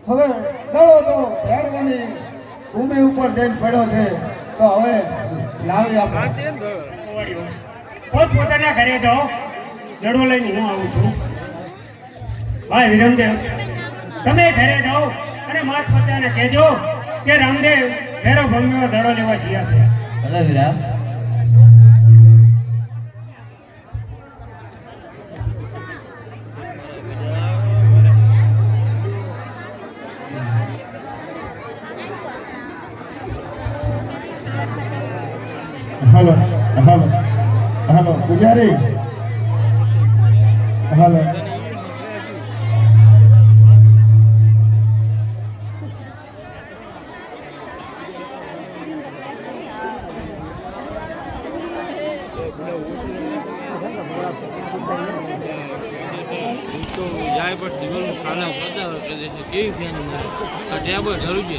હવે દડો તો ભેરવાની ભૂમિ ઉપર જઈને પડ્યો છે તો હવે લાવી આપણે પોતપોતાના ઘરે જાઓ, દડો લઈને હું આવું છું. ભાઈ વિરમદેવ, તમે ઘરે જાઓ અને માત પતાને કહેજો કે રામદેવ ભેરો ભંગનો દડો લેવા ગયા છે. ભલે વિરામ. હાલો હાલો હાલો પૂજારી હાલો તો જાય પર જીવન ખાના બધા કરે છે કેવી ફેન મારે આ ટેબલ ધરું છે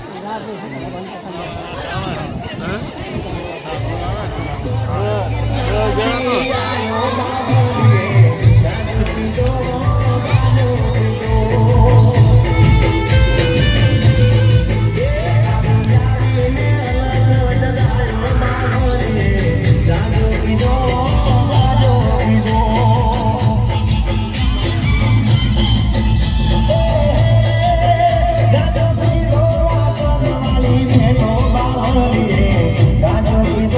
ગાજો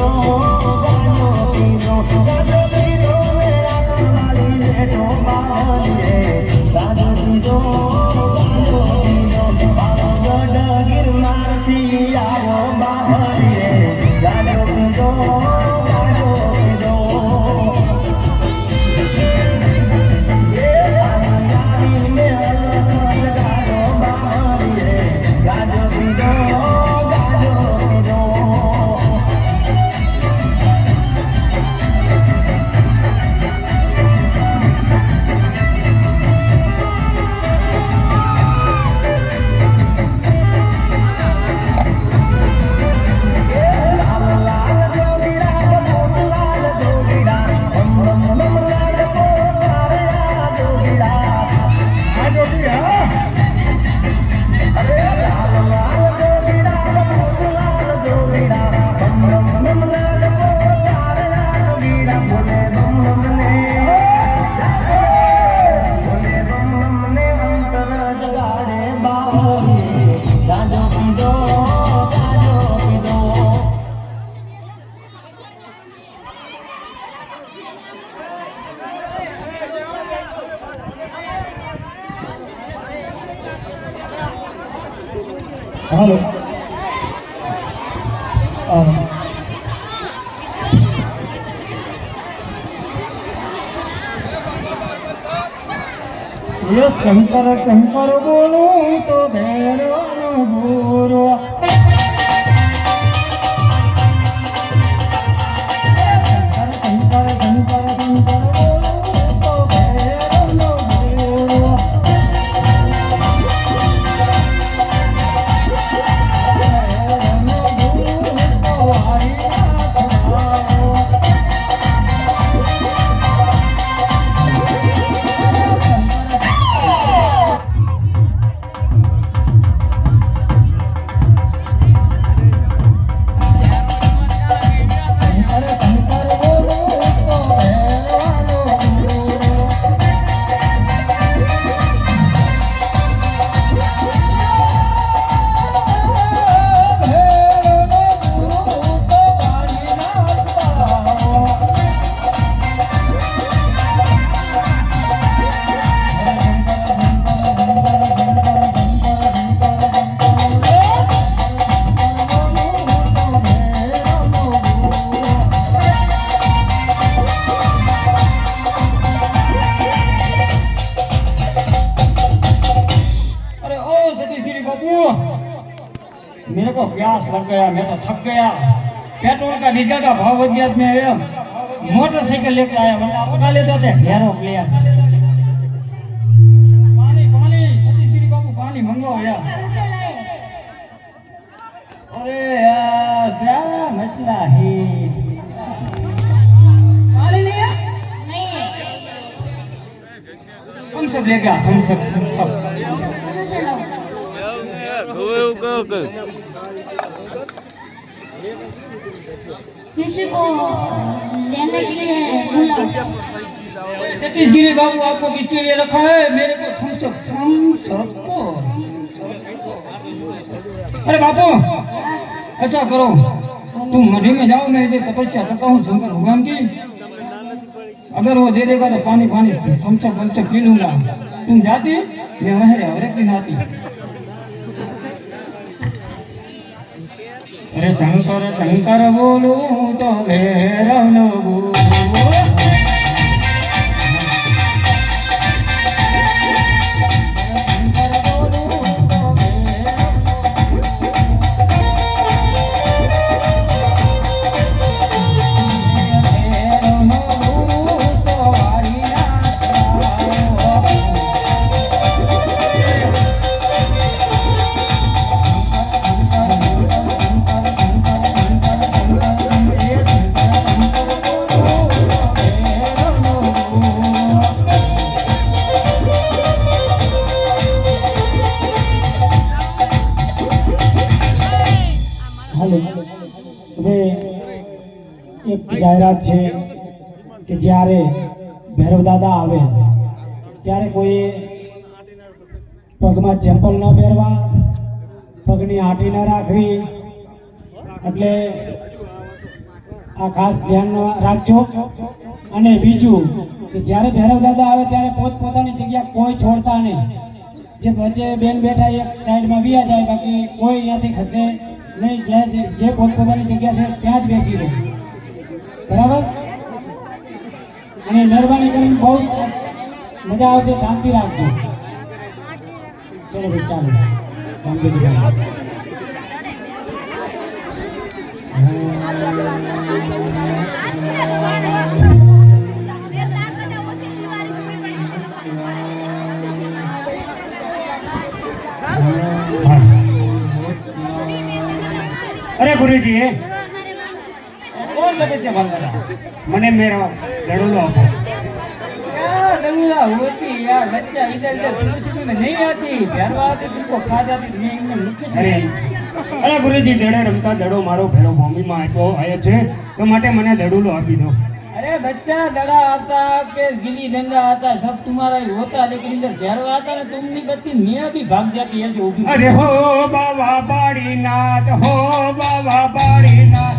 હાલો ये शंकर शंकर बोलो तो भैरव बोलो शंकर शंकर शंकर बोलो तो भैरव बोलो मेरे को प्यास लग गया, मैं तो थक गया। पेट्रोल का डीजल का भाव बढ़ गया, मैं आया मोटरसाइकिल लेके आया, वरना अपना लेते थे हेरो प्लेयर। पानी पानी सतीश गिरी बाबू पानी मंगवाओ यार। अरे यार क्या मसला है? पानी नहीं है? हम सब लेके आ, हम सब किसी को लेने के लिए बुलाओ। सतीश गिरी बाबू आपको किसके लिए रखा है? मेरे को थम्स अप को। अरे बापू ऐसा करो, तुम मढ़ी में जाओ, मैं इधर तपस्या करता हूँ शंकर भगवान की। अगर वो दे देगा तो पानी पानी थम्स अप पी लूंगा। तुम जाती, मैं वहीं हर एक दिन आती। अरे शंकर शंकर बोलो तो भैरव न बोलो। હવે એક જાહેરાત છે કે જ્યારે ભૈરવ દાદા આવે ત્યારે કોઈ પગમાં ચેમ્પલ ન પહેરવા, પગની આંટી ન રાખવી, એટલે આ ખાસ ધ્યાન રાખજો। અને બીજું કે જ્યારે ભૈરવ દાદા આવે ત્યારે પોતપોતાની જગ્યા કોઈ છોડતા નહીં। જે વચ્ચે બેન બેઠા એક સાઈડમાં વ્યા જાય, બાકી કોઈ અહીંયાથી ખસે નહીં। જે પોતપોતાની જગ્યા છે ત્યાં જ બેસી રહે, બરાબર? અને મહેરબાની કરીને બહુ મજા આવશે, શાંતિ રાખજો। ચલો ભાઈ ચાલો अरे गुरु जी कौन तपस्या बंद करा? मने मेरा लड़ूलो आपको यार लड़ूला होती यार, बच्चा इधर उधर सुबह में नहीं आती, भैरव आती तुमको खा जाती, मैं एकदम नीचे से अरे गुरु जी दड़े रमता दड़ो मारो भैरव भूमि में आयो छे तो माटे मने दड़ूलो आपी दो। अरे बच्चा दड़ा आता के गिली डंडा आता सब तुम्हारा ही होता, लेकिन इधर भैरव आता ना तुमनी बत्ती मियाँ भी भाग जाती ऐसे उठी। अरे हो बाबा बाड़ी नाथ, हो बाबा बाड़ी नाथ,